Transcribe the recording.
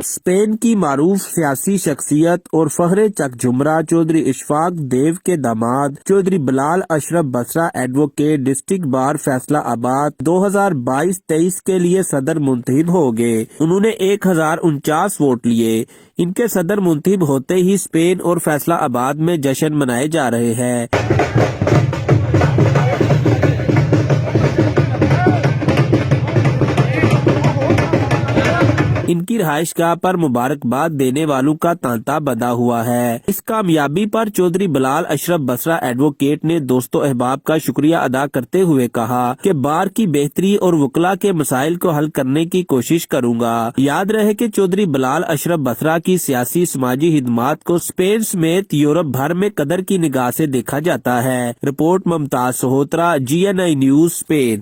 Spain کی معروف سیاسی شخصیت اور فخر چک جمرہ چودھری اشفاق دیو کے داماد چودھری بلال اشرف بسرا ایڈوکیٹ ڈسٹرکٹ بار فیصلہ آباد 2022-23 کے لیے صدر منتخب ہو گئے۔ انہوں نے 1049 ووٹ لیے۔ ان کے صدر منتخب ہوتے ہی اسپین اور فیصلہ آباد میں جشن منائے جا رہے ہیں۔ ان کی رہائش گاہ پر مبارکباد دینے والوں کا تانتا بندھا ہوا ہے۔ اس کامیابی پر چودھری بلال اشرف بسرا ایڈوکیٹ نے دوست و احباب کا شکریہ ادا کرتے ہوئے کہا کہ بار کی بہتری اور وکلاء کے مسائل کو حل کرنے کی کوشش کروں گا۔ یاد رہے کہ چودھری بلال اشرف بسرا کی سیاسی سماجی خدمات کو اسپین سمیت یورپ بھر میں قدر کی نگاہ سے دیکھا جاتا ہے۔ رپورٹ ممتاز سہوترا، GNI نیوز، اسپین۔